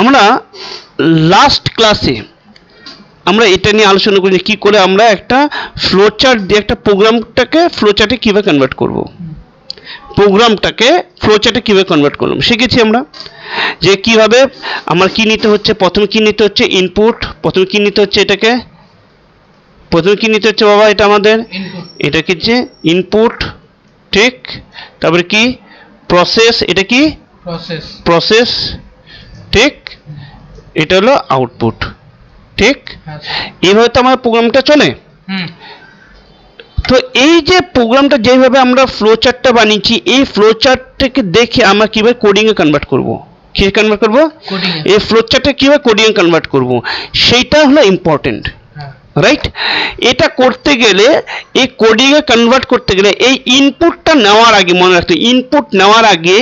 আমরা লাস্ট ক্লাসে আমরা এটা নিয়ে আলোচনা করি কি করে আমরা একটা ফ্লোচার্ট দিয়ে একটা প্রোগ্রামটাকে ফ্লোচার্টে কীভাবে কনভার্ট করব, প্রোগ্রামটাকে ফ্লোচার্টে কীভাবে কনভার্ট করলাম শিখেছি আমরা যে কীভাবে আমার কী নিতে হচ্ছে। প্রথমে কী নিতে হচ্ছে ইনপুট, প্রথমে কী নিতে হচ্ছে এটাকে, প্রথমে কী নিতে হচ্ছে বাবা, এটা আমাদের এটা কি যে ইনপুট, ঠিক। তারপরে কি প্রসেস, এটা কি প্রসেস, ঠিক। এটা হলো আউটপুট, ঠিক। এইভাবে তো আমার প্রোগ্রামটা চলে। তো এই যে প্রোগ্রামটা যেভাবে আমরা ফ্লো চার্টটা বানিয়েছি, এই ফ্লো চার্টটাকে দেখে আমরা কীভাবে কোডিংয়ে কনভার্ট করব, কী কনভার্ট করব, এই ফ্লো চার্টটা কীভাবে কোডিংয়ে কনভার্ট করব, সেইটা হলো ইম্পর্টেন্ট, রাইট। এটা করতে গেলে, এই কোডিংয়ে কনভার্ট করতে গেলে এই ইনপুটটা নেওয়ার আগে মনে রাখতে, ইনপুট নেওয়ার আগে,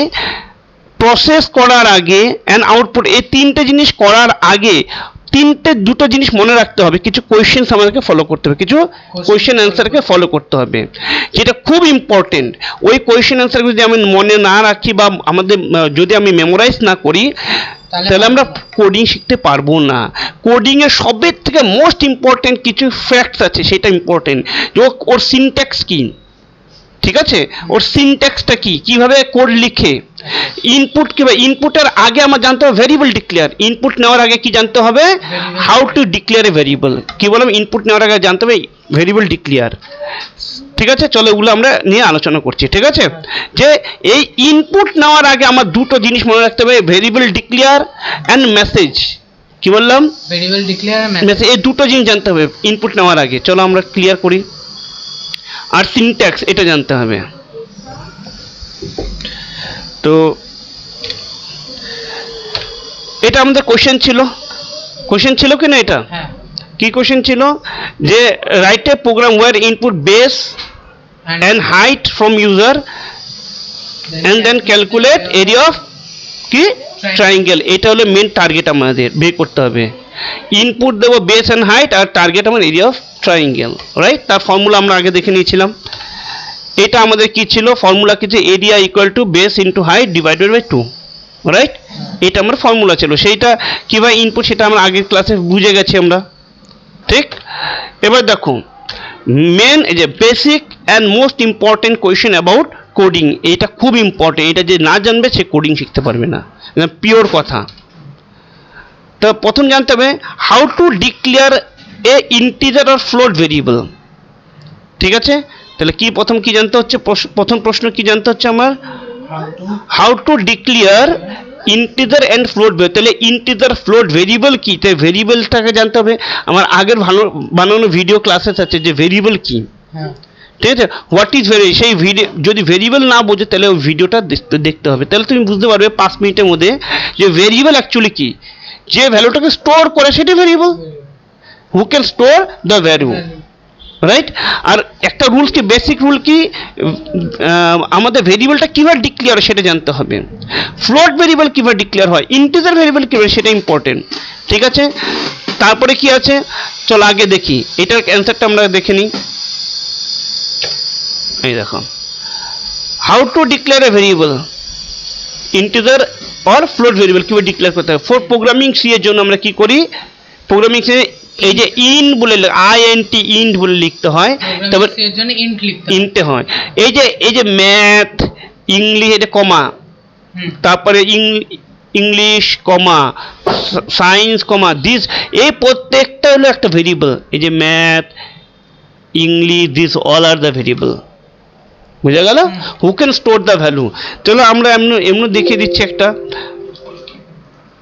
প্রসেস করার আগে অ্যান্ড আউটপুট, এই তিনটে জিনিস করার আগে দুটো জিনিস মনে রাখতে হবে, কিছু কোয়েশ্চেন্স আমাদেরকে ফলো করতে হবে, কিছু কোয়েশ্চেন অ্যান্সারকে ফলো করতে হবে, যেটা খুব ইম্পর্টেন্ট। ওই কোয়েশ্চেন অ্যান্সার যদি আমি মনে না রাখি বা আমাদের যদি আমি মেমোরাইজ না করি, তাহলে আমরা কোডিং শিখতে পারবো না। কোডিংয়ের সবের থেকে মোস্ট ইম্পর্টেন্ট কিছু ফ্যাক্টস আছে, সেটা ইম্পর্টেন্ট। ওর সিনট্যাক্স কি, ঠিক আছে, ওর সিনট্যাক্সটা কি, কিভাবে কোড লিখে, ইনপুট কিভাবে, ইনপুটের আগে আমার জানতে হবে ভেরিয়েবল ডিক্লেয়ার, ইনপুট নেওয়ার আগে কি জানতে হবে, how to declare A variable, কি বললাম, ইনপুট নেওয়ার আগে জানতে হবে ভেরিয়েবল ডিক্লেয়ার, ঠিক আছে। চলো ওগুলো আমরা নিয়ে আলোচনা করছি, ঠিক আছে। যে এই ইনপুট নেওয়ার আগে আমার দুটো জিনিস মনে রাখতে হবে, ভেরিয়েবল ডিক্লেয়ার অ্যান্ড মেসেজ, কি বললাম, ভেরিয়েবল ডিক্লেয়ার মেসেজ, এই দুটো জিনিস জানতে হবে ইনপুট নেওয়ার আগে। চলো আমরা ক্লিয়ার করি। আর সিনট্যাক্স এটা জানতে হবে। তো এটা আমাদের কোশ্চেন ছিল, কোশ্চেন ছিল কি না, এটা কি কোশ্চেন ছিল, যে write a program wire input base and height from user and then calculate area of কি ট্রায়াঙ্গেল। এটা হলো মেন টার্গেট আমাদের বের করতে হবে। ইনপুট দেবো বেস অ্যান্ড হাইট, আর টার্গেট আমার এরিয়া অফ ট্রায়াঙ্গেল, রাইট। তার ফর্মুলা আমরা আগে দেখে নিয়েছিলাম। এটা আমাদের কি ছিল, ফর্মুলা কি, যে area equal to base into height divided by 2, right. এটা আমার ফর্মুলা ছিল। সেইটা কীভাবে ইনপুট সেটা আমরা আগের ক্লাসে বুঝে গেছি আমরা, ঠিক। এবার দেখো মেন এই যে basic and most important question about coding, এটা খুব ইম্পর্টেন্ট। এটা যে না জানবে সে কোডিং শিখতে পারবে না, পিওর কথা। তো প্রথম জানতে হবে how to declare A integer or float variable, ঠিক আছে। তাহলে কি প্রথম কি জানতে হচ্ছে, প্রথম প্রশ্ন কি জানতে হচ্ছে আমার, how to declare integer and float variable. তাহলে ইন্টিজার ফ্লোট ভেরিয়েবল কি, তাই ভেরিয়েবলটাকে জানতে হবে। আমার আগের বানানো ভিডিও ক্লাসেস আছে যে ভেরিয়েবল কি, ঠিক আছে, হোয়াট ইজ ভেরিয়েবল। সেই ভিডিও যদি ভেরিয়েবল না বোঝে তাহলে ওই ভিডিওটা দেখতে হবে, তাহলে তুমি বুঝতে পারবে 5 মিনিটের মধ্যে যে ভেরিয়েবল অ্যাকচুয়ালি কি, যে ভ্যালুটাকে স্টোর করে সেটা variable, who can store the value, right. আর একটা রুলস কি, বেসিক রুল কি, আমাদের ভেরিয়েবলটা কীভাবে ডিক্লেয়ার হয় সেটা জানতে হবে, ফ্লোট ভেরিয়েবল কীভাবে ডিক্লেয়ার হয়, ইন্টিজার ভেরিয়েবল কীভাবে, সেটা ইম্পর্টেন্ট, ঠিক আছে। তারপরে কি আছে, চলো আগে দেখি এটার অ্যান্সারটা আমরা দেখে নিই। এই দেখো, how to declare A variable, integer or float variable কীভাবে ডিক্লেয়ার করতে হবে। ফর প্রোগ্রামিং সি এর জন্য আমরা কি করি, প্রোগ্রামিং সি এই যে ইন্ট বলে INT ইন্ট বলে লিখতে হয়, তবে ইন্টে হয়। এই যে ম্যাথ, ইংলিশ, এটা কমা, তারপরে English comma, science comma, this, এই প্রত্যেকটা হলো একটা ভেরিয়েবল। এই যে math, English, this all are the variable, বুঝা গেল। হু ক্যান স্টোর দ্য ভ্যালু। চলো আমরা এমনি দেখিয়ে দিচ্ছি একটা,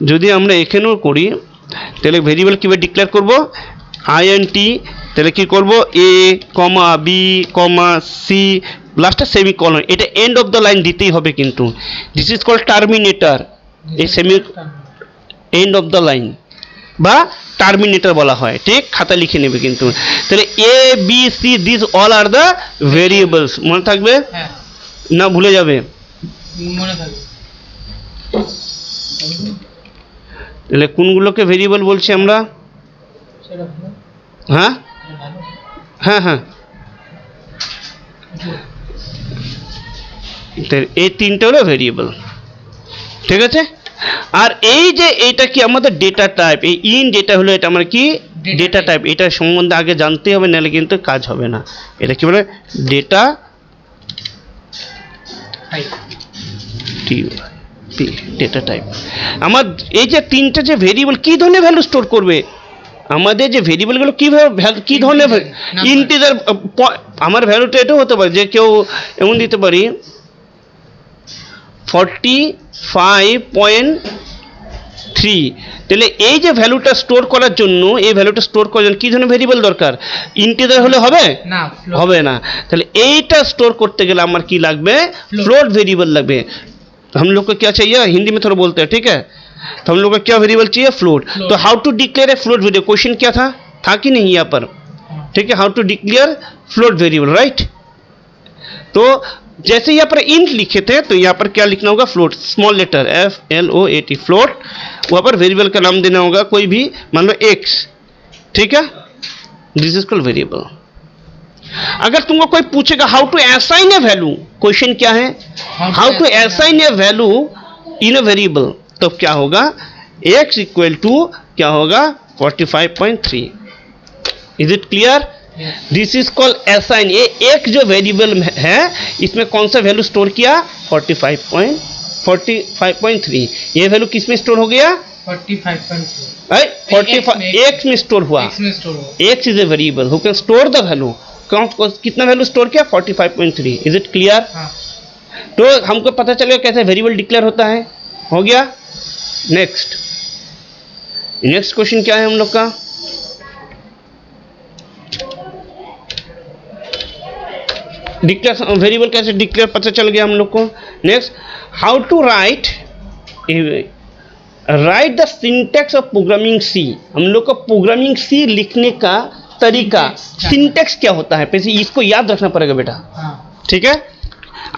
যদি আমরা এখানেও করি তাহলে ভেরিয়েবল কীভাবে ডিক্লেয়ার করবো, INT, তাহলে কী করবো, A, B, C, লাস্টে সেমিকলন, এটা এন্ড অফ দ্য লাইন দিতেই হবে কিন্তু, দিস ইজ কল্ড টার্মিনেটর, এই এন্ড অফ দ্য লাইন বা টার্মিনেটর বলা হয়, ঠিক। খাতা লিখে নেবে কিন্তু। তাহলে A, B, C, this all are the variables, মনে থাকবে না ভুলে যাবে, মনে থাকবে। তাহলে কোনগুলোকে ভেরিয়েবল বলছি আমরা, হ্যাঁ হ্যাঁ হ্যাঁ, এই তিনটে হলো ভেরিয়েবল, ঠিক আছে। আর এই যে এইটা কি আমাদের ডেটা টাইপ, এই ইন যেটা হলো এটা আমার কি ডেটা টাইপ, এটা সম্বন্ধে আগে জানতে হবে, নাহলে কিন্তু কাজ হবে না। এটা কি বলে ডেটা ডেটা টাইপ। আমার এই যে তিনটা যে ভেরিয়েবল কি ধরনের ভ্যালু স্টোর করবে, আমাদের যে ভেরিয়েবলগুলো কীভাবে কি ধরনের ইন্টিজার, আমার ভ্যালুটা এটাও হতে পারে যে কেউ এমন দিতে পারি 45.3, তাহলে এই যে ভ্যালুটা স্টোর করার জন্য, এই ভ্যালুটা স্টোর করার জন্য কী ধরনের ভেরিয়েবল দরকার, ইন্টিজার হলে হবে না, হবে না। তাহলে এইটা স্টোর করতে গেলে আমার কি লাগবে, फ्लोट वेरिएबल लगभग। हम लोग को क्या चाहिए, हिंदी में थोड़ा बोलते हैं, ठीक है। तो हम लोग को क्या वेरिएबल चाहिए, फ्लोट। तो how to declare a float variable, question क्या था कि नहीं यहाँ पर, ठीक है। How to declare float variable, right. तो जैसे यहाँ पर इंट लिखे थे, तो यहाँ पर क्या लिखना होगा, float, small letter FLOAT, float. वहाँ पर वेरिएबल का नाम देना होगा कोई भी, मान लो x, ठीक है। This is called variable. अगर तुमको कोई पूछेगा how to assign a value, question क्या है, how to assign a value in a variable, तो क्या होगा, x इक्वल टू क्या होगा 45.3। Is it clear, this is called assign. ये एक जो वेरिएबल है इसमें कौन सा वैल्यू स्टोर किया, 45.3। ये वैल्यू किस में स्टोर हो गया, 45 x में स्टोर हुआ। x is a variable who can store the value, कितना वैल्यू स्टोर किया 45.3। Is it clear. तो हमको पता चलेगा कैसे वेरिएबल डिक्लेयर होता है, हो गया। नेक्स्ट क्वेश्चन क्या है हम लोग का, डिक्लेयर वेरिएबल कैसे डिक्लेयर पता चल गया हम लोग को। Next, how to write the syntax of programming C. हम लोग को प्रोग्रामिंग सी लिखने का तरीका, सिंटैक्स क्या होता है, पहले इसको याद रखना पड़ेगा बेटा, ठीक है।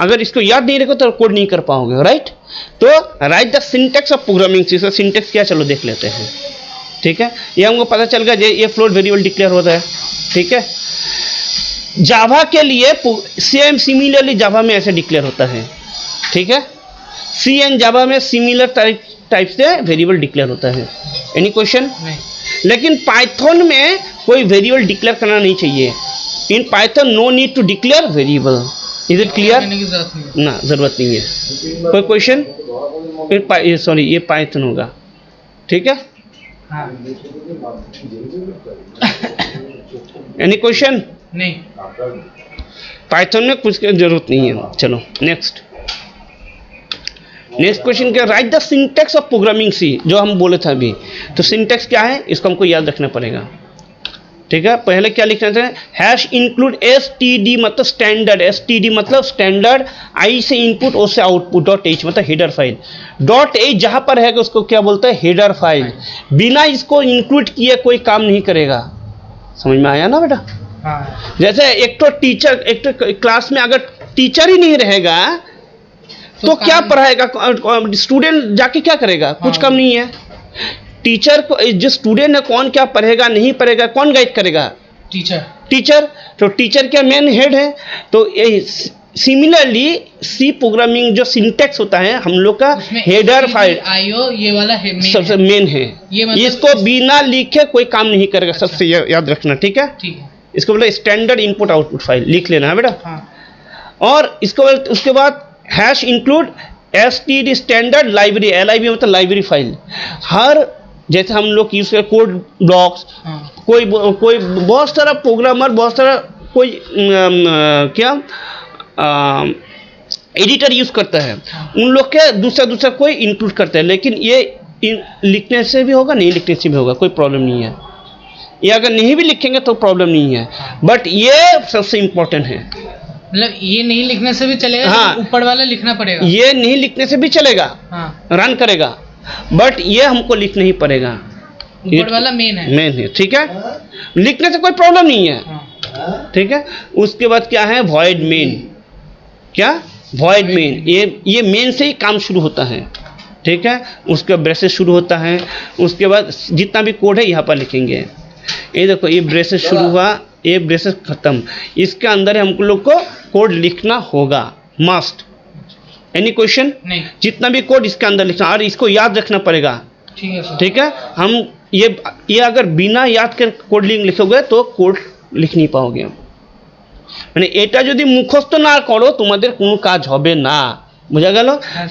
अगर इसको याद नहीं रखो तो कोड नहीं कर पाओगे, राइट। तो write the syntax of programming C, syntax क्या, चलो देख लेते हैं, ठीक है। ये हमको पता चल गया ये फ्लोट वेरिएबल डिक्लेयर होता है, ठीक है। जावा के लिए सेम सिमिलरली जावा में ऐसे डिक्लेयर होता है, ठीक है। सी एंड जावा में सिमिलर टाइप से वेरिएबल डिक्लेयर होता है। एनी क्वेश्चन, लेकिन पाइथन में कोई वेरिएबल डिक्लेयर करना नहीं चाहिए। In Python no need to declare variable. Is it clear, ना जरूरत नहीं है। कोई क्वेश्चन, सॉरी ये पाइथन होगा, ठीक है। एनी क्वेश्चन, नहीं, पाइथन में कुछ की जरूरत नहीं है। चलो नेक्स्ट क्वेश्चन क्या, write the syntax of programming C, जो हम बोले थे अभी। तो सिंटैक्स क्या है, इसको हमको याद रखना पड़ेगा, ठीक है। पहले क्या लिखना था, हैश इंक्लूड std मतलब स्टैंडर्ड, std मतलब स्टैंडर्ड, आई से इनपुट, ओ से आउटपुट, .h मतलब हेडर फाइल। .h जहां पर है उसको क्या बोलते हैं, हेडर फाइल। बिना इसको इंक्लूड किए कोई काम नहीं करेगा, समझ में आया ना बेटा। जैसे एक तो टीचर, एक तो क्लास में अगर टीचर ही नहीं रहेगा तो क्या पढ़ाएगा, स्टूडेंट जाके क्या करेगा, कुछ काम नहीं है। टीचर को, जो स्टूडेंट है कौन क्या पढ़ेगा नहीं पढ़ेगा, कौन गाइड करेगा, टीचर। तो टीचर क्या मेन हेड है। तो ये सिमिलरली सी प्रोग्रामिंग जो सिंटैक्स होता है हम लोग का, हेडर फाइल आईओ ये वाला सबसे मेन है, मतलब इसको बिना लिखे कोई काम नहीं करेगा। अच्छा। सबसे याद रखना, ठीक है। इसको बोला स्टैंडर्ड इनपुट आउटपुट फाइल, लिख लेना है बेटा। और इसको उसके बाद hash include std standard library, LIB मतलब लाइब्रेरी फाइल। हर जैसे हम लोग यूज करते कोड ब्लॉक्स, कोई बहुत सारा प्रोग्रामर, बहुत सारा कोई क्या एडिटर यूज करता है, उन लोग के दूसरा कोई इंक्लूड करता है। लेकिन ये लिखने से भी होगा, नहीं लिखने से भी होगा, कोई प्रॉब्लम नहीं है। ये अगर नहीं भी लिखेंगे तो प्रॉब्लम नहीं है, बट ये सबसे इम्पोर्टेंट है। मतलब ये नहीं लिखने से भी चलेगा, हाँ, ऊपर वाला लिखना पड़ेगा। ये नहीं लिखने से भी चलेगा, हाँ, रन करेगा, बट ये हमको लिखना ही पड़ेगा, ऊपर वाला मेन है, ठीक है। लिखने से कोई प्रॉब्लम नहीं है, ठीक है। उसके बाद क्या है, वॉइड मेन। क्या, वॉइड मेन, ये मेन से ही काम शुरू होता है, ठीक है। उसके ब्रेसेस शुरू होता है, उसके बाद जितना भी कोड है यहाँ पर लिखेंगे। ये देखो, ये ब्रेसेस शुरू हुआ, ये ब्रेसेस खत्म, इसके अंदर हम लोग को कोड लिखना होगा, मस्ट, एनी क्वेश्चन? नहीं। जितना भी कोड इसके अंदर लिखना और इसको याद रखना पड़ेगा, ठीक है सर। ठीक है। हम ये अगर बिना याद के कोड लिखोगे तो कोड लिख नहीं पाओगे। মানে এটা যদি মুখস্থ না করো তোমাদের কোনো কাজ হবে না, বোঝা গেল?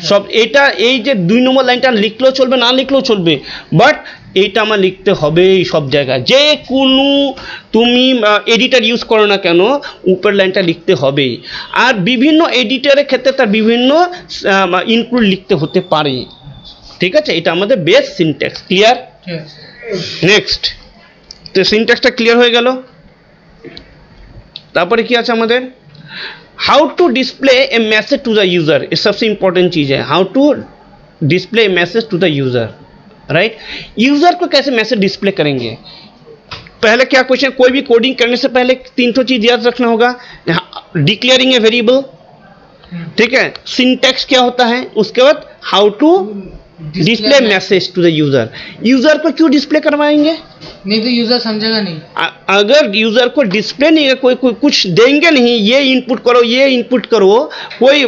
সব এটা এই যে 2 নম্বর লাইনটা লিখলেও চলবে, না লিখলেও চলবে, বাট এইটা আমার লিখতে হবে এই সব জায়গায়। যে কোনো তুমি এডিটর ইউজ করো না কেন উপর লাইনটা লিখতে হবে। আর বিভিন্ন এডিটরের ক্ষেত্রে তার বিভিন্ন ইনক্লুড লিখতে হতে পারে, ঠিক আছে। এটা আমাদের বেস সিনট্যাক্স, ক্লিয়ার? নেক্সট, তো সিনট্যাক্সটা ক্লিয়ার হয়ে গেল। তারপরে কি আছে আমাদের? How to display a message to the user, ये सबसे इम्पोर्टेंट चीज़ है। How to display a message to the user, right. User को कैसे मैसेज डिस्प्ले करेंगे? पहले क्या क्वेश्चन, कोई भी कोडिंग करने से पहले 3 चीज़ याद रखना होगा। डिक्लेयरिंग ए वेरिएबल, ठीक है, सिंटैक्स क्या होता है, उसके बाद how to display message to the user. User को क्यों डिस्प्ले करवाएंगे? नहीं तो यूजर समझेगा नहीं। अगर यूजर को डिस्प्ले नहीं है, कोई कुछ देंगे नहीं, ये इनपुट करो ये इनपुट करो, कोई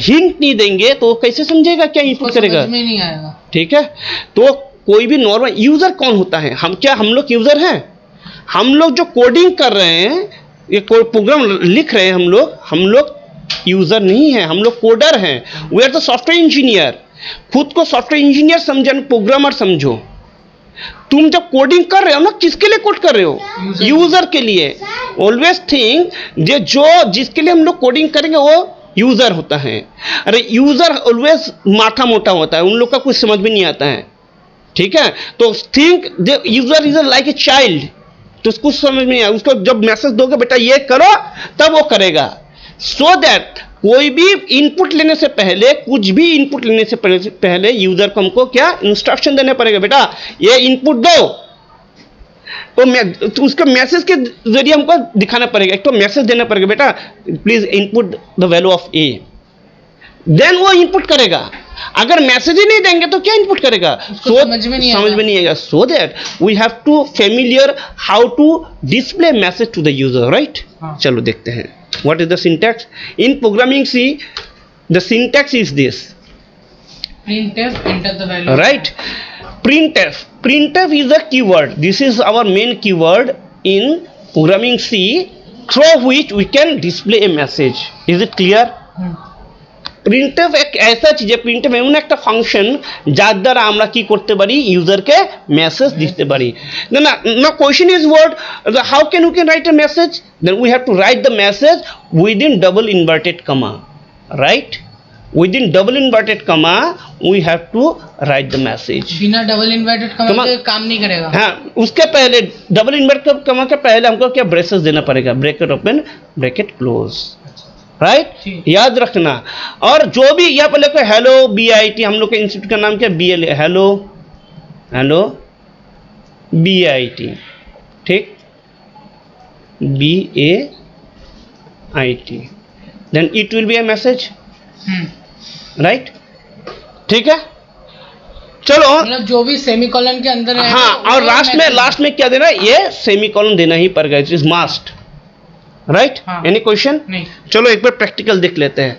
हिंट नहीं देंगे तो कैसे समझेगा, क्या इनपुट करेगा? समझ में नहीं आएगा, ठीक है। तो कोई भी नॉर्मल यूजर कौन होता है? हम लोग यूजर हैं। हम लोग जो कोडिंग कर रहे हैं, ये कोई प्रोग्राम लिख रहे हैं, हम लोग यूजर नहीं है, हम लोग कोडर हैं। We are the software engineer. खुद को सॉफ्टवेयर इंजीनियर समझो, प्रोग्रामर समझो। तुम जब कोडिंग कर रहे हो ना, किसके लिए कोड कर रहे हो? यूजर के लिए। ऑलवेज थिंक जो जिसके लिए हम लोग कोडिंग करेंगे वो यूजर होता है। अरे यूजर ऑलवेज माथा मोटा होता है, उन लोग का कुछ समझ में नहीं आता है, ठीक है। तो think user is like a child, तो उसको समझ में नहीं आया, उसको जब मैसेज दोगे बेटा ये करो तब वो करेगा। सो दैट कोई भी इनपुट लेने से पहले, कुछ भी इनपुट लेने से पहले यूजर को हमको क्या इंस्ट्रक्शन देना पड़ेगा, बेटा ये इनपुट दो। तो उसका मैसेज के जरिए हमको दिखाना पड़ेगा, एक तो मैसेज देना पड़ेगा, बेटा please input the value of A, then वो इनपुट करेगा। अगर मैसेज ही नहीं देंगे तो क्या इनपुट करेगा? समझ में नहीं आएगा। So that we have to familiar how to display message to the user, right. चलो देखते हैं what is the syntax in programming C. The syntax is this: printf, enter the value, right. Printf is a keyword. This is our main keyword in programming C, through which we can display a message. Is it clear? Printf এক ऐसा चीज है, printf এমন একটা function যার দ্বারা আমরা কি করতে পারি, ইউজারকে মেসেজ দিতে পারি। না question is what, how can you can write a message? Then we have to write the message within double inverted comma, right. within double inverted comma we have to write the message। बिना double inverted कमा के काम नहीं करेगा। हाँ, उसके पहले double inverted कमा के पहले हमको क्या ब्रेसेस देना पड़ेगा, bracket open bracket close, right. याद रखना। और जो भी यहाँ पर लिखो हेलो BIT, हम लोग के इंस्टीट्यूट का नाम क्या, BL, हेलो BIT, ठीक, BAIT, then it will be a message, right, ठीक है। चलो मतलब जो भी सेमीकोलन के अंदर है, हाँ, और लास्ट में क्या देना है, ये सेमीकोलन देना ही पड़ेगा, it is must, right. Any question? नहीं। चलो एक बार प्रैक्टिकल देख लेते हैं,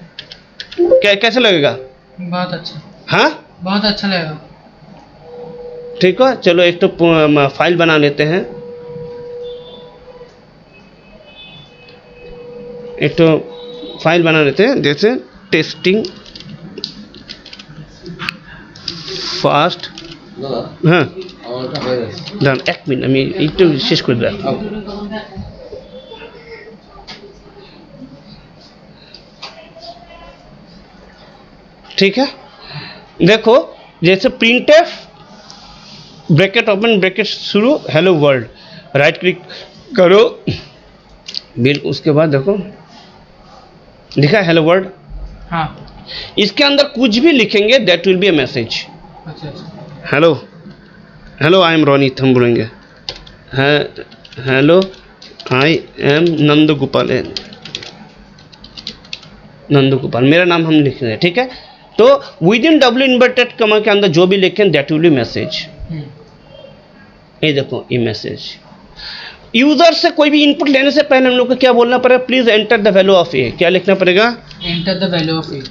कैसे लगेगा? बहुत अच्छा। हाँ, बहुत अच्छा लगेगा। ठीक है, चलो एक तो फाइल बना लेते हैं, एक तो फाइल बना लेते हैं, जैसे टेस्टिंग फास्ट। हाँ দাঁড়ান 1 মিনিট, আমি একটু শেষ করে দিলাম। ठीक है, देखो जैसे प्रिंटफ ब्रैकेट ओपन ब्रैकेट शुरू हेलो वर्ल्ड, राइट क्लिक करो, बिल्कुल उसके बाद देखो लिखा हेलो वर्ल्ड। हाँ, इसके अंदर कुछ भी लिखेंगे that will be a message. Hello I am Ronit, हम बोलेंगे हेलो आई एम नंदगोपाल, मेरा नाम हम लिख रहे हैं, ठीक है। तो विद इन डबल इन्वर्टेड कमा के अंदर जो भी लिखें दैट विल बी मैसेज। ये देखो ये मैसेज। यूजर से कोई भी इनपुट लेने से पहले हम लोग को क्या बोलना पड़ेगा, please enter the value of A, क्या लिखना पड़ेगा, enter the value of A,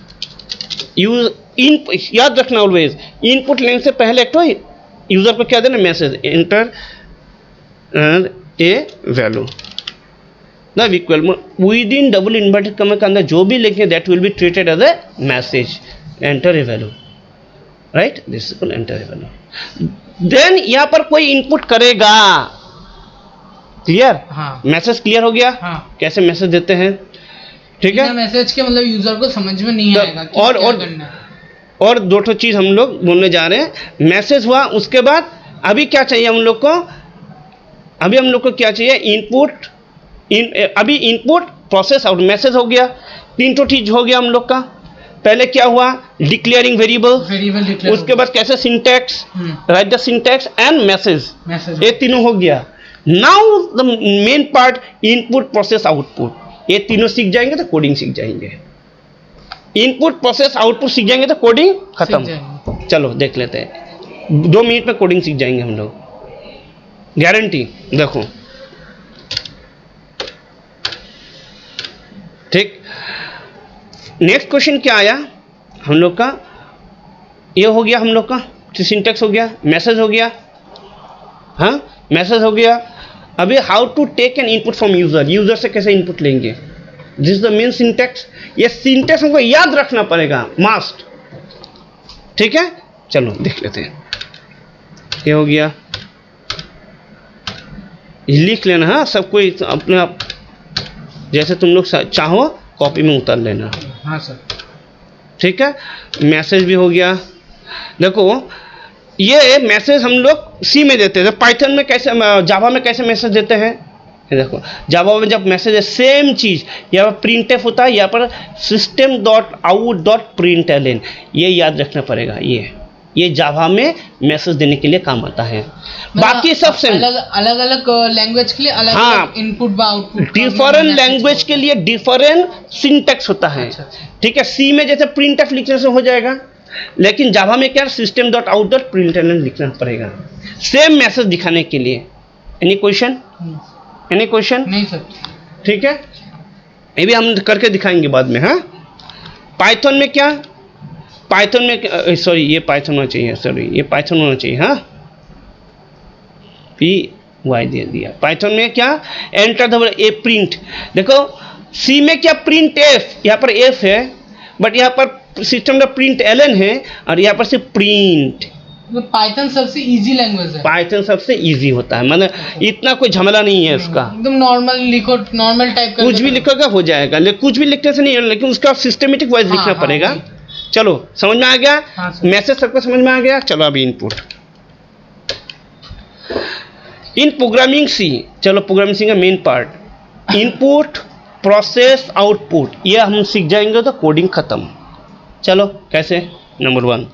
use इन याद रखना ऑलवेज, इनपुट लेने से पहले एक तो यूजर को क्या देना, message enter a value the equal with in double inverted comma के अंदर जो भी लिखें that will be treated as a message, enter a value, right, this equal enter a value. देन यहाँ पर कोई इनपुट करेगा, क्लियर, हाँ। मैसेज क्लियर हो गया, हाँ। कैसे मैसेज देते हैं, ठीक है। मैसेज के मतलब यूजर को समझ में नहीं तो आएगा कि और क्या और करना है। और दो ठो चीज हम लोग बोलने जा रहे हैं। मैसेज हुआ, उसके बाद अभी क्या चाहिए हम लोग को, अभी हम लोग को क्या चाहिए, इनपुट अभी इनपुट प्रोसेस आउट, मैसेज हो गया, तीन ठो चीज हो गया हम लोग का। पहले क्या हुआ, डिक्लेयरिंग वेरिएबल, डिक्लेयर, उसके बाद कैसे syntax, right the syntax and message, message, ये तीनों हो गया। Now the main part input process output, ये तीनों सीख जाएंगे तो कोडिंग सीख जाएंगे। इनपुट प्रोसेस आउटपुट सीख जाएंगे तो कोडिंग खत्म। चलो देख लेते हैं, 2 मिनट में कोडिंग सीख जाएंगे हम लोग, गारंटी। देखो ठीक, नेक्स्ट क्वेश्चन क्या आया हम लोग का, ये हो गया हम लोग का सिंटैक्स हो गया, मैसेज हो गया, हाँ मैसेज हो गया। अभी how to take an input from user, user से कैसे इनपुट लेंगे, this is the main syntax. ये सिंटैक्स हमको याद रखना पड़ेगा, मस्ट, ठीक है। चलो देख लेते हैं, ये हो गया, लिख लेना, हाँ सब कोई अपने आप जैसे तुम लोग चाहो कॉपी में उतार लेना, हाँ सर, ठीक है। मैसेज भी हो गया। देखो ये मैसेज हम लोग सी में देते हैं, पाइथन में कैसे, जावा में कैसे मैसेज देते हैं, देखो जावा में जब मैसेज है सेम चीज, यहाँ पर प्रिंटफ होता है, यहाँ पर system dot out dot print L N, ये याद रखना पड़ेगा। ये जावा में मैसेज देने के लिए काम आता है, बाकी सब सेम। अलग अलग लैंग्वेज के लिए अलग हाँ, इनपुट व आउटपुट, डिफरेंट लैंग्वेज के लिए डिफरेंट सिंटैक्स होता है, अच्छा। ठीक है। सी में जैसे प्रिंटफ लिखने से हो जाएगा, लेकिन जावा में क्या system dot out dot print L N लिखना पड़ेगा, सेम मैसेज दिखाने के लिए। Any question, any question? नहीं सर, ठीक है, ये भी हम करके दिखाएंगे बाद में। हाँ, पाइथन में क्या, पाइथन में सॉरी ये पाइथन होना चाहिए, सॉरी ये पाइथन होना चाहिए, हाँ पी वाई दे दिया। पाइथन में क्या, एंटर द ए प्रिंट, देखो सी में क्या प्रिंट एफ, यहाँ पर एफ है, बट यहाँ पर सिस्टम का प्रिंट एल एन है, और यहाँ पर सिर्फ प्रिंट। पाइथन सबसे इजी लैंग्वेज है, पाइथन सबसे इजी होता है, मतलब इतना कोई झमेला नहीं है उसका, एकदम नॉर्मल लिखो, नॉर्मल टाइप का कुछ भी लिखोगा हो जाएगा, लेकिन कुछ भी लिखने से नहीं है, लेकिन उसका सिस्टमेटिक वाइज लिखना पड़ेगा। चलो समझ में आ गया, मैसेज सबको समझ में आ गया। चलो अभी इनपुट, इन प्रोग्रामिंग सी, चलो प्रोग्रामिंग सी का main part, input process output, ये हम सीख जाएंगे तो कोडिंग खत्म। चलो कैसे, number 1,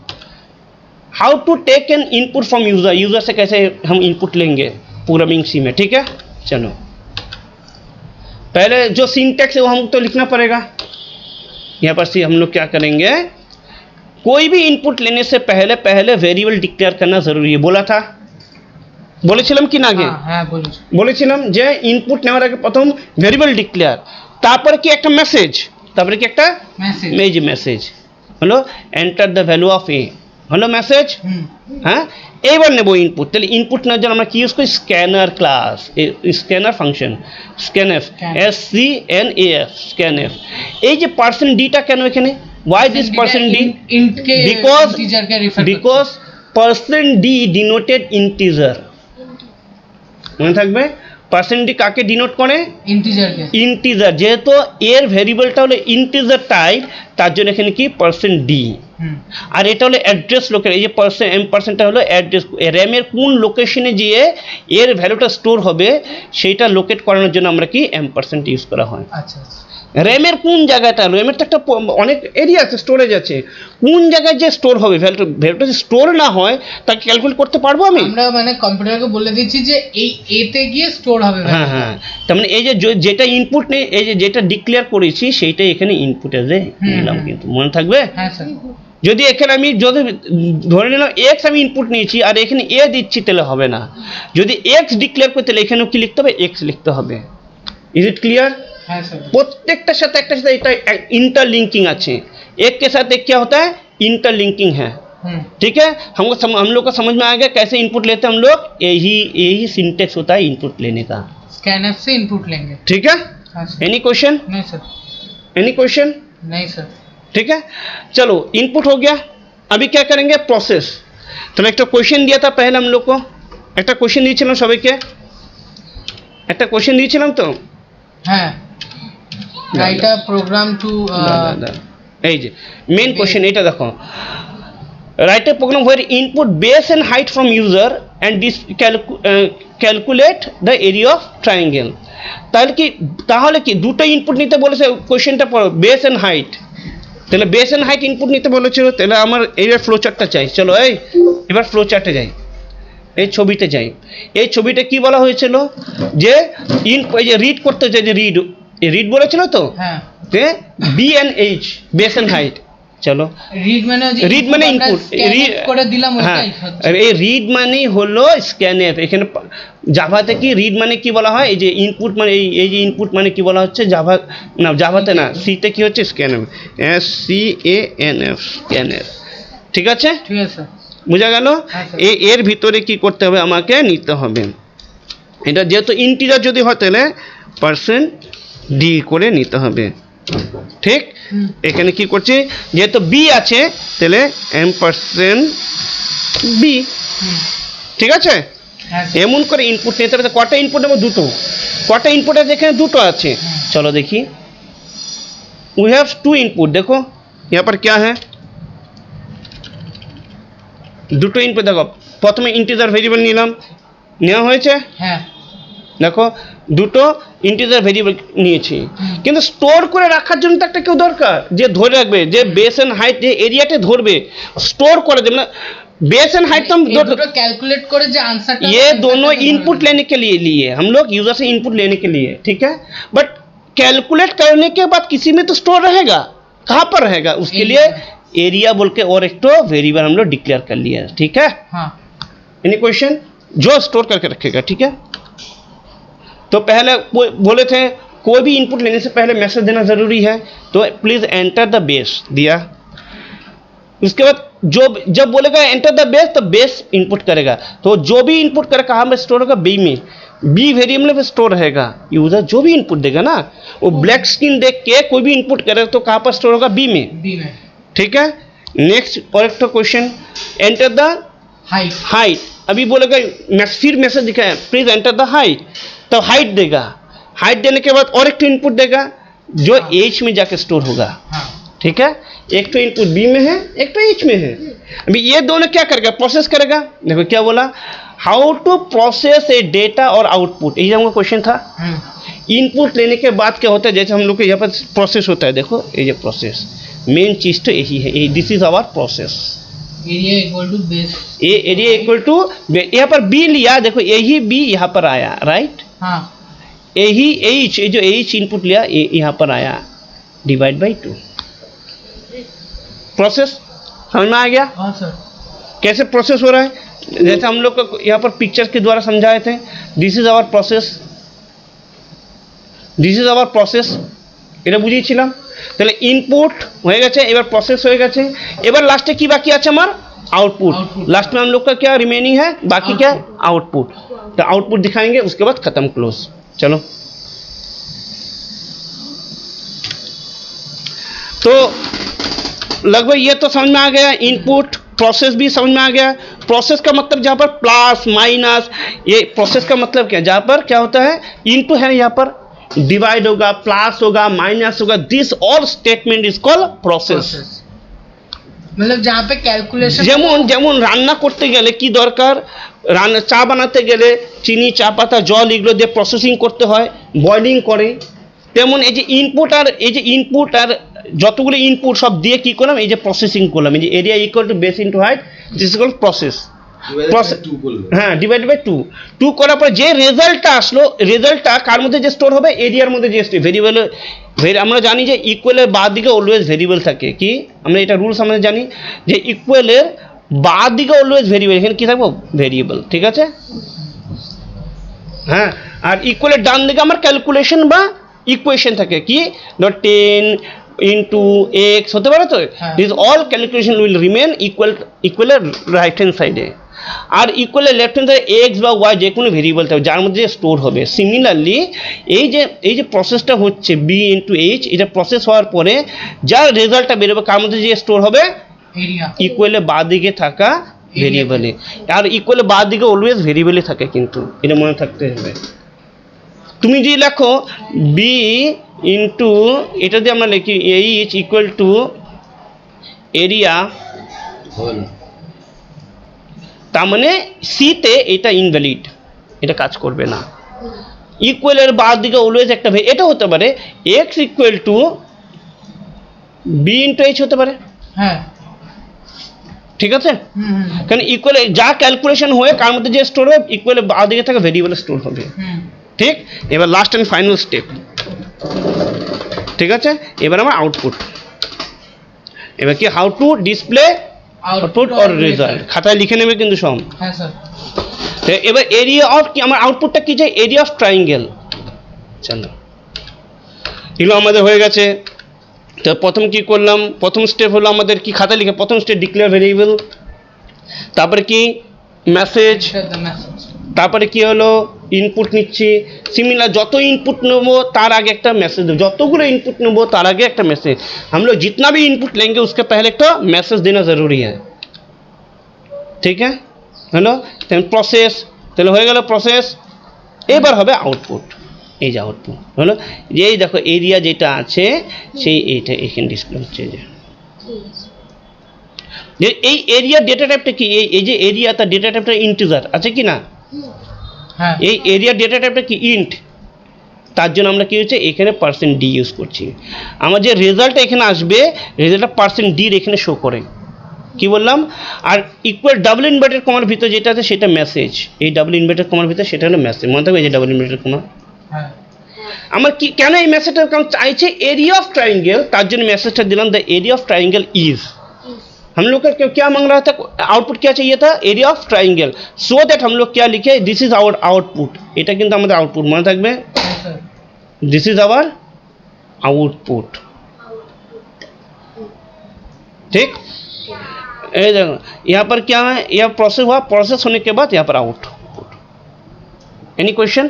how to take an input from user, user से कैसे हम इनपुट लेंगे प्रोग्रामिंग सी में, ठीक है। चलो पहले जो सिंटैक्स है वो हम तो लिखना पड़ेगा। यहाँ पर सी हम लोग क्या करेंगे, कोई भी इनपुट लेने से पहले वेरिएबल डिक्लेयर करना जरूरी है, बोला था, বলেছিলাম কি না আগে, হ্যাঁ বলেছিলাম যে ইনপুট নেওয়ার আগে প্রথম ভেরিয়েবল ডিক্লেয়ার, তারপরে কি একটা মেসেজ, তারপরে কি একটা মেসেজ হলো এন্টার দ্য ভ্যালু অফ এ, হলো মেসেজ। হ্যাঁ, এইবার নেব ইনপুট, তাহলে ইনপুট নেওয়ার জন্য আমরা কি ইউজ করি, scanner class, scanner function, scanf, SCNAF, scanf. এই যে পার্সেন্ট ডিটা কেন এখানে, why this percent d, because percent d denoted integer, মনে থাকবে পার্সেন্ট ডি কাকে ডিনোট করে, ইন্টিজারকে, ইন্টিজার, যেহেতু এর ভেরিয়েবলটা হলো ইন্টিজার টাইপ, তার জন্য এখানে কি পার্সেন্ট ডি, আর এটা হলো অ্যাড্রেস লোকের, এই যে পার্সেন্টটা হলো অ্যাড্রেস, র্যামের কোন লোকেশনে গিয়ে এর ভ্যালুটা স্টোর হবে সেইটা লোকেট করানোর জন্য আমরা কি এম্পারসেন্ট ইউজ করা হয়। আচ্ছা, র্যামের কোন জায়গাটা, র্যামের তো একটা অনেক এরিয়া আছে, স্টোরেজ আছে, কোন জায়গায় যে স্টোর হবে, ভ্যালুটা যদি স্টোর না হয় তাকে ক্যালকুলেট করতে পারবো আমি, আমরা মানে কম্পিউটারকে বলে দিচ্ছি যে এই এতে গিয়ে স্টোর হবে। হ্যাঁ হ্যাঁ, তার মানে এই যে যেটা ইনপুট নেই, এই যে যেটা ডিক্লেয়ার করেছি সেইটাই এখানে ইনপুট এসে নিলাম, কিন্তু মনে থাকবে। হ্যাঁ স্যার, যদি এখানে আমি যদি ধরে নিলাম এক্স আমি ইনপুট নিয়েছি আর এখানে এ দিচ্ছি তাহলে হবে না, যদি এক্স ডিক্লেয়ার করতে তাহলে এখানেও কি লিখতে হবে, এক্স লিখতে হবে। Is it clear? হ্যাঁ স্যার, প্রত্যেকটার সাথে একটার সাথে এটা ইন্টারলিঙ্কিং আছে, एक के साथ एक क्या होता है, इंटरलिंकिंग है। ठीक है, हम लोग को समझ में आ गया कैसे इनपुट लेते हैं हम लोग, यही सिंटेक्स होता है इनपुट लेने का। स्कैनफ से इनपुट लेंगे। ठीक है, एनी क्वेश्चन? नहीं सर। Any question? नहीं सर। ठीक है, चलो इनपुट हो गया, अभी क्या करेंगे, प्रोसेस। तो एक क्वेश्चन दिया था पहले हम लोग को, एक क्वेश्चन दिए सभी के, एक क्वेश्चन दिए तो হ্যাঁ, রাইট আ প্রোগ্রাম টু এই যে মেন কোশ্চেন এটা দেখো, write a program wire input base and height from user and calculate the area of triangle. তাহলে কি দুটো ইনপুট নিতে বলেছে, কোশ্চেনটা পড়ো, বেস এন্ড হাইট। তাহলে বেস এন্ড হাইট ইনপুট নিতে বলেছিল, তাহলে আমার এইবার ফ্লো চার্টটা চাই। চলো এবার ফ্লো চার্টে যাই, এই ছবিতে যাই। এই ছবিতে কি বলা হয়েছিল যে রিড করতে চাই, যে রিড বলেছিল তো, হ্যাঁ, B and H, base and height. চলো রিড মানে ইনপুট, করে দিলাম হ্যাঁ, ওইটাই হচ্ছে। এই রিড মানে হলো স্ক্যানএফ। এখানে জাভাতে কি রিড মানে কি বলা হয়, এই যে ইনপুট মানে এই যে ইনপুট মানে কি বলা হচ্ছে, জাভাতে না, সিতে কি হচ্ছে, স্ক্যানএফ, SCANF, স্ক্যানএফ। ঠিক আছে, ঠিক আছে, বোঝা গেল? এর ভিতরে কি করতে হবে, আমাকে নিতে হবে, এটা যেহেতু ইন্টিজার যদি হয় তাহলে %d করে নিতে হবে। ঠিক, এখানে কি করছি, যেহেতু বি আছে তাহলে %b। ঠিক আছে, এমন করে ইনপুট নিতে হবে। কটা ইনপুট নেবো, দুটো। কটা ইনপুট আছে এখানে, দুটো আছে। চলো দেখি, উই হ্যাভ 2 ইনপুট। দেখো यहाँ पर क्या है, দুটো ইনপুট। দেখো প্রথমে ইন্টিজার ভেরিয়েবল নিলাম, নেওয়া হয়েছে। হ্যাঁ, দেখো দুটো ইন্টিজার ভেরিয়েবল নিয়েছি, কিন্তু স্টোর করে রাখার জন্য তো একটা কেউ দরকার যে ধরে রাখবে, যে বেস এন্ড হাইট, যে এরিয়াতে ধরবে, স্টোর করে দেবে না। बेस एंड हाइट तो हम कैलकुलेट करे जो आंसर, ये दोनों इनपुट लेने के लिए हम लोग यूजर से इनपुट लेने के लिए, ठीक है। बट कैलकुलेट करने के बाद किसी में तो स्टोर रहेगा, कहाँ पर रहेगा, उसके लिए एरिया बोल के और एक तो वेरिएबल हम लोग डिक्लेयर कर लिया, ठीक है। हाँ, एनी क्वेश्चन, जो स्टोर करके रखेगा, ठीक है। तो पहले बोले थे कोई भी इनपुट लेने से पहले मैसेज देना जरूरी है, तो प्लीज एंटर द बेस दिया। उसके बाद जब बोलेगा एंटर द बेस, तो बेस इनपुट करेगा। तो जो भी इनपुट करेगा कहाँ में स्टोर होगा, बी में, बी वेरिएबल में स्टोर रहेगा। यूजर जो भी इनपुट देगा ना, वो ब्लैक स्क्रीन देख के कोई भी इनपुट करेगा तो कहाँ पर स्टोर होगा, बी में। ठीक है, नेक्स्ट और एक क्वेश्चन, एंटर द हाइट। अभी बोलेगा फिर मैसेज दिखाया, प्लीज एंटर द हाइट, तो हाइट देगा। हाइट देने के बाद और एक इनपुट देगा जो एच में जाके स्टोर होगा। ठीक है, एक तो इनपुट बी में है, एक तो एच में है। अभी ये दोनों क्या करेगा, प्रोसेस करेगा। देखो क्या बोला, how to process a data और आउटपुट, यही हमको क्वेश्चन था। इनपुट लेने के बाद क्या होता है, जैसे हम लोग के यहाँ पर प्रोसेस होता है, देखो ये प्रोसेस, मेन चीज तो यही है, this is our process. Area equal to base, area equal to, यहाँ पर बी लिया, देखो यही बी यहाँ पर आया, राइट। हाँ, यही एच, जो एच इनपुट लिया यहाँ पर आया, डिवाइड बाई 2। प्रोसेस समझ में आ गया? हाँ सर। कैसे प्रोसेस हो रहा है, जैसे हम लोग को यहाँ पर पिक्चर्स के द्वारा समझाए थे, this is our process, this is our process, এটা বুঝিয়েছিলাম। তাহলে ইনপুট হয়ে গেছে, এবার প্রসেস হয়ে গেছে, এবার লাস্টে কি বাকি আছে আমার, आउटपुट। लास्ट में हम लोग का क्या रिमेनिंग है, बाकी क्या, आउटपुट। तो आउटपुट दिखाएंगे, उसके बाद खत्म, क्लोज। चलो, तो लगभग ये तो समझ में आ गया, इनपुट प्रोसेस भी समझ में आ गया। प्रोसेस का मतलब जहाँ पर प्लस माइनस, ये प्रोसेस का मतलब क्या, जहाँ पर क्या होता है, इनटू है, यहाँ पर डिवाइड होगा, प्लस होगा, माइनस होगा, this all statement is called process. मतलब जहाँ पे कैलकुलेशन, যেমন যেমন রান্না করতে গেলে কি দরকার, রান্না চা বানাতে গেলে চিনি, চা পাতা, জল এগুলো দিয়ে প্রসেসিং করতে হয়, বয়লিং করে, তেমন এই যে ইনপুট আর যতগুলো ইনপুট সব দিয়ে কি করলাম, এই যে প্রসেসিং করলাম, এই যে area equal to base into height, this is called process. হ্যাঁ, ডিভাইড বাই 2 করার পর যে রেজাল্টটা আসলো, রেজাল্টটা কার মধ্যে যে স্টোর হবে, এরিয়ার মধ্যে যে ভেরিয়েবল। আমরা জানি যে ইকুয়ালের বাঁ দিকে অলওয়েজ ভেরিয়েবল থাকে, কি আমরা এটা রুলস আমরা জানি যে ইকুয়ালের বাঁ দিকে অলওয়েজ ভেরিয়েবল, এখানে কি থাকবো, ভেরিয়েবল। ঠিক আছে, হ্যাঁ। আর ইকুয়ালের ডান দিকে আমার ক্যালকুলেশন বা ইকুয়েশন থাকে, কি 10 ইনটু এক্স হতে পারে তো, হ্যাঁ। This all calculation will remain ইকুয়ালের রাইট হ্যান্ড সাইডে, আর ইকুয়ালের লেফট হ্যান্ড সাইডে এক্স বা ওয়াই যে কোনো ভেরিয়েবল থাকবে যার মধ্যে স্টোর হবে। সিমিলারলি এই যে প্রসেসটা হচ্ছে বি ইন্টু এইচ, এটা প্রসেস হওয়ার পরে যার রেজাল্টটা বেরোবে কার মধ্যে যে স্টোর হবে, এরিয়া ইকুয়ালে বাঁ দিকে থাকা ভেরিয়েবলে, আর ইকুয়ালে বাঁ দিকে অলওয়েজ ভেরিয়েবলে থাকে, কিন্তু এটা মনে থাকতে হবে। তুমি যদি লেখো বি ইন্টু এটা দিয়ে আমরা লিখি এইচ ইকুয়াল টু এরিয়া, তার মানে সিতে এটা ইনভ্যালিড, এটা কাজ করবে না। ইকুয়ালের বাঁ দিকে অলওয়েজ একটা এটা হতে পারে X equal to B into H হতে পারে, হ্যাঁ ঠিক আছে? কারণ ইকুয়ালে যা ক্যালকুলেশন হয়ে কার মধ্যে যে স্টোর হবে ইকুয়ালে বাঁ দিকে থাকা ভেরিয়েবলে স্টোর হবে, ঠিক? এবার লাস্ট অ্যান্ড ফাইনাল স্টেপ, ঠিক আছে? এবার আমার আউটপুট, এবার কি how to display output or result, খাতায় লিখে নেবে কিন্তু সব। হ্যাঁ স্যার। এবার এরিয়া অফ কি, আমার আউটপুটটা কি যে এরিয়া অফ ট্রাইঙ্গেল, চলো এগুলো আমাদের হয়ে গেছে। তো প্রথম কি করলাম, প্রথম স্টেপ হলো আমাদের কি খাতায় লিখে, প্রথম স্টেপ ডিক্লেয়ার ভেরিয়েবল, তারপরে কি মেসেজ, তারপরে কি হলো ইনপুট নিচ্ছি। সিমিলার যত ইনপুট নেবো তার आगे একটা मैसेज दो, যতগুলো ইনপুট নেবো তার आगे একটা मैसेज, हम लोग जितना भी इनपुट लेंगे उसके पहले একটা मैसेज देना ज़रूरी है, ঠিক है? হলো প্রসেস, তাহলে হয়ে গেল প্রসেস। এবার হবে আউটপুট, এই যে আউটপুট হলো এই দেখো এরিয়া যেটা আছে সেই এইটা এখানে ডিসপ্লে হচ্ছে, যে এই এরিয়া ডেটা টাইপটা কি, এই যে এরিয়া তার ডেটা টাইপটা ইন্টিজার আছে কি না, হ্যাঁ এই এরিয়া ডেটা টাইপটা কি ইন্ট, তার জন্য আমরা কি হচ্ছে এখানে পার্সেন্ট ডি ইউজ করছি। আমার যে রেজাল্টটা এখানে আসবে রেজাল্টটা পার্সেন্ট ডির এখানে শো করে, কি বললাম? আর ইকুয়াল ডাবল ইনভার্টেড কমার ভিতরে যেটা আছে সেটা মেসেজ, এই ডাবল ইনভার্টেড কমার ভিতরে সেটা হলো মেসেজ, মনে থাকবে এই যে ডাবল ইনভার্টেড কমা। হ্যাঁ আমার কি কেন এই মেসেজটা কারণ চাইছে এরিয়া ऑफ ट्रायंगल, তার জন্য মেসেজটা দিলাম the area of triangle is, हम लोग का क्या मांग रहा था, आउटपुट क्या चाहिए था, area of triangle, so that हम लोग क्या लिखे दिस इज आवर आउटपुट, এটা কিন্তু আমাদের আউটপুট মনে থাকবে, sir. This is our output, ठीक? ये देखो यहाँ पर क्या है, यह प्रोसेस हुआ, प्रोसेस होने के बाद यहाँ पर आउटपुट। Any question?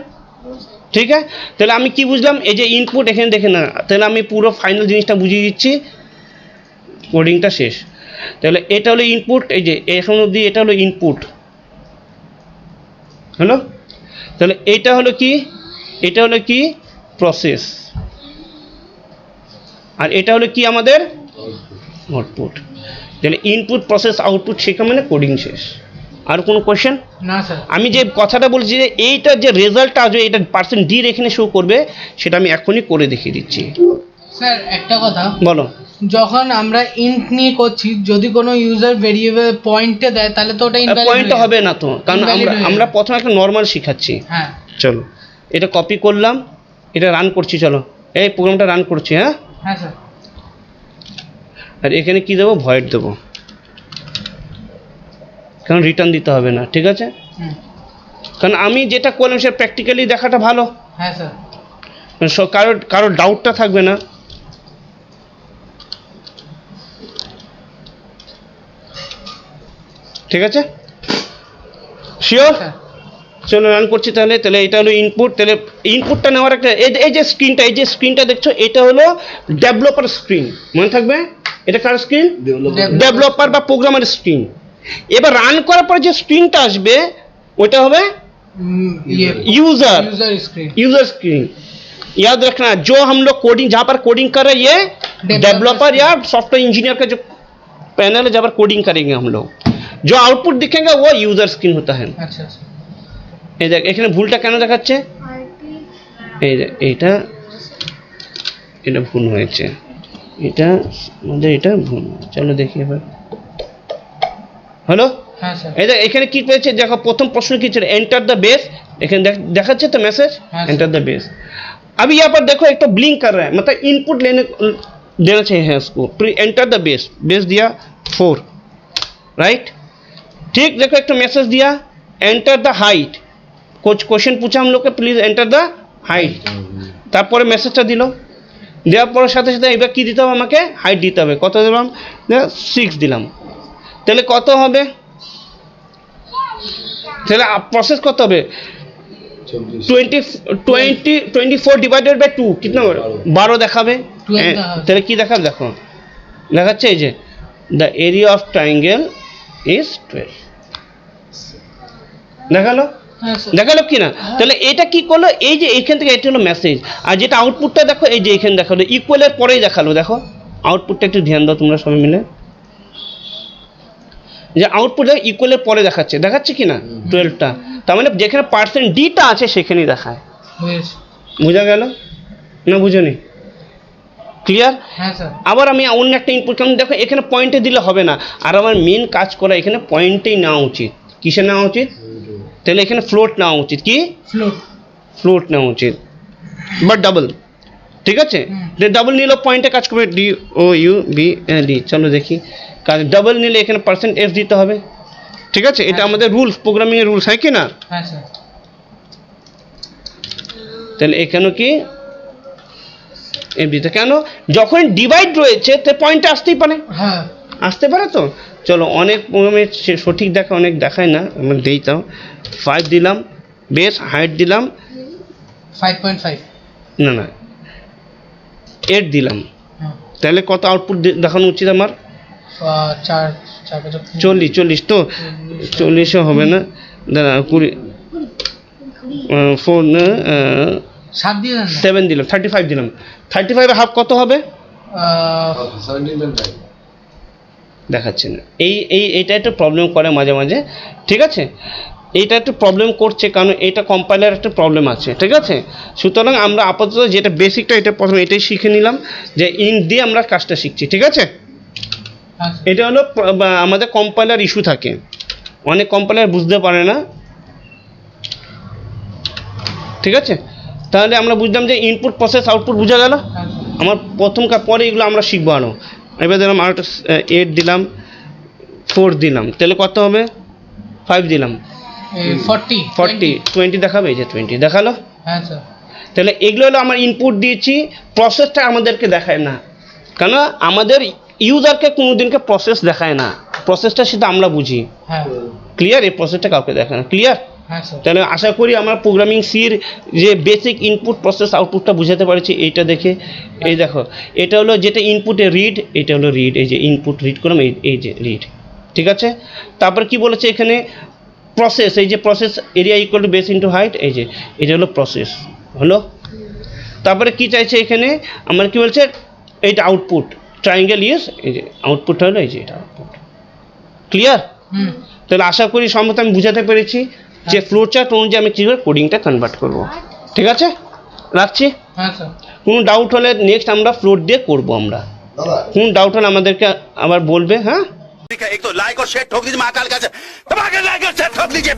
ঠিক আছে, তাহলে আমি কি বুঝলাম, এই যে ইনপুট এখানে দেখে না, তাহলে আমি পুরো ফাইনাল জিনিসটা বুঝিয়ে দিচ্ছি, কোডিংটা শেষ। তাহলে এটা হলো ইনপুট, এই যে এখন অবধি এটা হলো ইনপুট হলো, তাহলে এটা হলো কি, এটা হলো কি প্রসেস, আর এটা হলো কি আমাদের আউটপুট। তাহলে ইনপুট প্রসেস আউটপুট শেখা মানে কোডিং শেষ। আর কোনো কোয়েশ্চেন? না স্যার। আমি যে কথাটা বলছি যে এইটার যে রেজাল্টটা আসবে এটা পার্সেন্ট ডির এখানে শো করবে, সেটা আমি এখনই করে দেখিয়ে দিচ্ছি। স্যার একটা কথা বলো। যখন আমরা ইন্ট নিয়ে করছি যদি কোনো ইউজার ভেরিয়েবল পয়েন্টে দেয় তাহলে তো ওটা ইনভ্যালিড পয়েন্টটা হবে না তো, কারণ আমরা প্রথমে একটা নর্মাল শেখাচ্ছি। হ্যাঁ চলো এটা কপি করলাম, এটা রান করছি, চলো এই প্রোগ্রামটা রান করছি। হ্যাঁ হ্যাঁ স্যার। আর এখানে কি দেবো, ভয়েড দেবো, কারণ রিটার্ন দিতে হবে না, ঠিক আছে? কারণ আমি যেটা করলাম সেটা প্র্যাকটিক্যালি দেখাটা ভালো, হ্যাঁ স্যার। কারোর ডাউটটা থাকবে না। ঠিক আছে, শিওর? চলো রান করছি তাহলে। তাহলে এটা হলো ইনপুট, তাহলে ইনপুটটা নেওয়ার একটা এই যে স্ক্রিনটা দেখছো এটা হলো ডেভেলপার স্ক্রিন, মনে থাকবে এটা কার স্ক্রিন, ডেভেলপার বা প্রোগ্রামার স্ক্রিন। এবার রান করার পর যে স্ক্রিনটা আসবে ওটা হবে यूजर स्क्रीन। याद रखना जो हम लोग कोडिंग जहाँ पर कोडिंग कर रहे हैं ये डेवलपर या सॉफ्टवेयर इंजीनियर का जो पैनल है जहाँ पर कोडिंग करेंगे हम लोग, जो आउटपुट दिखेगा वो यूजर स्क्रीन होता है। আচ্ছা আচ্ছা। এই দেখ এখানে ভুলটা কেন দেখাচ্ছে, এই যে এটা ভুল হয়েছে, এটা আমাদের এটা ভুল। চলো দেখি এবার হলো। হ্যাঁ স্যার। এই দেখ এখানে কি পেয়েছে দেখো, প্রথম প্রশ্ন কি ছিল, एंटर द बेस, এখানে দেখাচ্ছে তো মেসেজ एंटर द बेस। अभी यहाँ पर देखो एक तो ब्लिंक कर रहा है, मतलब इनपुट देना चाहिए है उसको, एंटर द बेस, बेस दिया 4 राइट, ठीक? देखो एक तो मैसेज दिया एंटर द हाइट, कुछ क्वेश्चन पूछा हम लोग के, प्लीज एंटर द हाइट, তারপরে মেসেজটা দিল দেওয়ার পরের সাথে সাথে এবার কী দিতে হবে আমাকে হাইট দিতে হবে কত দিলাম 6 দিলাম তাহলে কত হবে তাহলে প্রসেস কত হবে 24 ডিভাইডেড বাই 2 কিতনা 12 দেখাবে তাহলে কি দেখাবে দেখো দেখাচ্ছে এই যে the area of triangle is 12 দেখালো হ্যাঁ স্যার দেখালো কি না তাহলে এটা কি করলো এই যে এইখান থেকে এটা হলো মেসেজ আর যেটা আউটপুটটা দেখো এই যে এখানে দেখালো ইকুয়ালের পরেই দেখালো দেখো আউটপুটটা একটু ধ্যান দাও তোমরা সবাই মিলে যে আউটপুট ইকুয়ালের পরে দেখাচ্ছে কি না 12টা তার মানে যেখানে পার্সেন্ট ডিটা আছে সেখানেই দেখায় বুঝেছি বোঝা গেল না বুঝোনি ক্লিয়ার হ্যাঁ স্যার আবার আমি অন্য একটা ইনপুট কারণ দেখো এখানে পয়েন্টে দিলে হবে না আর আমার মেন কাজ করা এখানে পয়েন্টেই নেওয়া উচিত কিসে নেওয়া উচিত তাহলে এখানে ফ্লোট নেওয়া উচিত কি ফ্লোট নেওয়া উচিত বা ডাবল ঠিক আছে ডাবল নিলেও পয়েন্টে কাজ করবে D O U B D চলো দেখি কাজ ডাবল নিলে এখানে পার্সেন্ট এফ দিতে হবে ঠিক আছে এটা আমাদের রুলস প্রোগ্রামিংয়ের রুলস হয় কি না হ্যাঁ স্যার তাহলে এখানে কি এফ দিতে কেন যখন ডিভাইড রয়েছে তো পয়েন্টে আসতেই পারে হ্যাঁ আসতে পারে তো চলো অনেক প্রোগ্রামের সঠিক দেখা অনেক দেখায় না আমরা দিই তাও 5 দিলাম বেস হাইট দিলাম 5.5 না 8 দিলাম হ্যাঁ তাহলে কত আউটপুট দেখানো উচিত আমার 40 তো 40ও হবে না দাঁড়া 20 4 না 7 দিয়ে দেন 7 দিলাম 35 দিলাম 35 হাফ কত হবে দেখাচ্ছে না এইটা একটু প্রবলেম করে মাঝে মাঝে ঠিক আছে এইটা একটু প্রবলেম করছে কারণ এটা কম্পাইলার একটা প্রবলেম আছে ঠিক আছে সুতরাং আমরা আপাতত যেটা বেসিকটা এটা প্রথমে এটাই শিখে নিলাম যে ইন্ট দিয়ে আমরা কাজটা শিখছি ঠিক আছে এটা হলো আমাদের কম্পাইলার ইস্যু থাকে অনেক কম্পাইলার বুঝতে পারে না ঠিক আছে তাহলে আমরা বুঝলাম যে ইনপুট প্রসেস আউটপুট বোঝা গেল আমার প্রথমকার পরে এগুলো আমরা শিখবো আরও এবার দিলাম আর 8 দিলাম 4 দিলাম তাহলে কত হবে 5 দিলাম 20 দেখাবে এই যে 20 দেখালো হ্যাঁ স্যার তাহলে এগুলো হলো আমার ইনপুট দিয়েছি প্রসেসটা আমাদেরকে দেখায় না কেন আমাদের ইউজারকে কোনোদিনকে প্রসেস দেখায় না প্রসেসটা সেটা আমরা বুঝি হ্যাঁ ক্লিয়ার এই প্রসেসটা কাউকে দেখায় না ক্লিয়ার হ্যাঁ স্যার তাহলে আশা করি আমরা প্রোগ্রামিং সির যে বেসিক ইনপুট প্রসেস আউটপুটটা বুঝাতে পারছি এইটা দেখে এই দেখো এটা হলো যেটা ইনপুটে রিড এটা হলো রিড এই যে ইনপুট রিড করলাম এই যে রিড ঠিক আছে তারপর কি বলেছে এখানে প্রসেস এই যে process area equal to base into height এই যে এটা হলো প্রসেস হলো তারপরে কি চাইছে এখানে আমার কি বলছে এইটা আউটপুট ট্রায়াঙ্গেল ইউজ এই যে আউটপুটটা হলো এই যে এটা আউটপুট ক্লিয়ার তাহলে আশা করি সম্ভবত আমি বুঝাতে পেরেছি যে ফ্লো চার্ট অনুযায়ী আমি কীভাবে কোডিংটা কনভার্ট করব ঠিক আছে রাখছি হ্যাঁ স্যার কোনো ডাউট হলে নেক্সট আমরা ফ্লোট দিয়ে করবো আমরা কোনো ডাউট হলে আমাদেরকে আবার বলবে হ্যাঁ एक तो लाइक और शेयर ठोक दीजिए महाकाल का दबा के लाइक और शेयर ठोक दीजिए